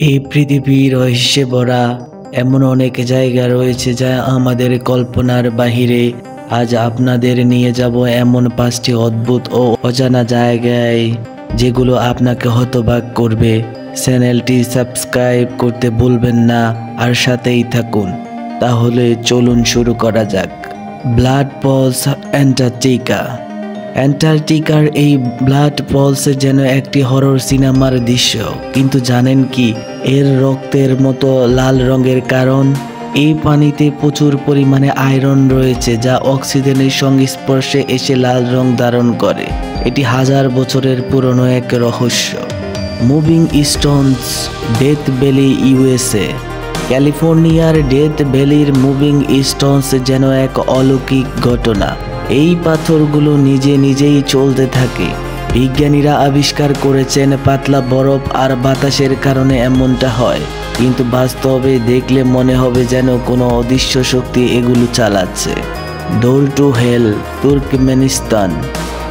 এই পৃথিবী রহস্যে ভরা এমন অনেক জায়গা রয়েছে যা আমাদের কল্পনার বাহিরে। আজ আপনাদের নিয়ে যাব এমন 5টি অদ্ভুত ও অজানা জায়গায় যেগুলো আপনাকে হতবাক করবে। চ্যানেলটি সাবস্ক্রাইব করতে ভুলবেন না আর সাথেই থাকুন। তাহলে চলুন শুরু করা যাক। Blood Paul's Antarctica. অ্যান্টার্কটিকার এই ব্লাড পলস যেন একটি হরর সিনেমার দৃশ্য, কিন্তু জানেন কি এর রক্তের মতো লাল রঙের কারণ? এই পানিতে প্রচুর পরিমাণে আয়রন রয়েছে যা অক্সিজেনের সংস্পর্শে এসে লাল রং ধারণ করে। এটি হাজার বছরের পুরনো এক রহস্য। Moving Stones, death valley, USA. ক্যালিফোর্নিয়ার ডেথ ভ্যালির মুভিং স্টোনস যেন এক অলৌকিক ঘটনা। এই পাথরগুলো নিজে নিজেই চলতে থাকে। বিজ্ঞানীরা আবিষ্কার করেছেন পাতলা বরফ আর বাতাসের কারণে এমনটা হয়, কিন্তু বাস্তবে দেখলে মনে হবে যেন কোনো অদৃশ্য শক্তি এগুলো চালাচ্ছে। Door to hell, Turkmenistan.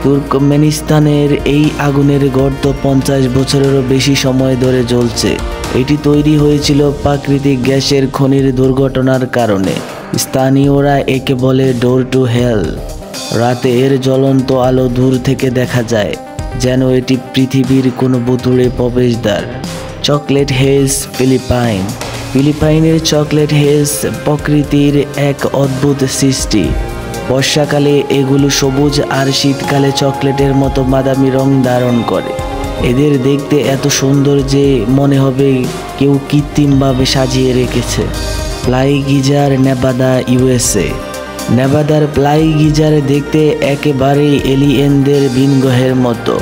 তুর্কমেনিস্তানের এই আগুনের গর্ত 50 বছরেরও বেশি সময় ধরে জ্বলছে। এটি তৈরি হয়েছিল প্রাকৃতিক গ্যাসের খনির দুর্ঘটনার কারণে। স্থানীয়রা একে বলে ডোর টু হেল। রাতে এর জ্বলন্ত আলো দূর থেকে দেখা যায়, যেন এটি পৃথিবীর কোনো ভুতুড়ে প্রবেশদ্বার। Chocolate Hills, Philippines. ফিলিপাইনের চকলেট হেজ প্রকৃতির এক অদ্ভুত সৃষ্টি। বর্ষাকালে এগুলো সবুজ আর শীতকালে চকলেটের মতো বাদামি রং ধারণ করে। এদের দেখতে এত সুন্দর যে মনে হবে কেউ কৃত্রিমভাবে সাজিয়ে রেখেছে। Fly Geyser, Nevada, USA. নেভাদার ফ্লাই গিজার দেখতে একেবারেই এলিয়েনদের ভিনগ্রহের মতো।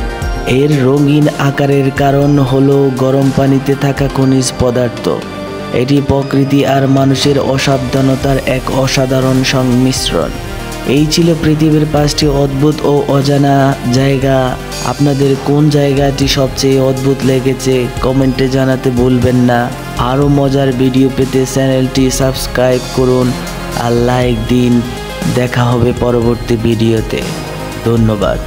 এর রঙিন আকারের কারণ হলো গরম পানিতে থাকা খনিজ পদার্থ। এটি প্রকৃতি আর মানুষের অসাবধানতার এক অসাধারণ সংমিশ্রণ। এই ছিল পৃথিবীর 5টি অদ্ভুত ও অজানা জায়গা। আপনাদের কোন জায়গাটি সবচেয়ে অদ্ভুত লেগেছে কমেন্টে জানাতে ভুলবেন না। আরও মজার ভিডিও পেতে চ্যানেলটি সাবস্ক্রাইব করুন আর লাইক দিন। দেখা হবে পরবর্তী ভিডিওতে। ধন্যবাদ।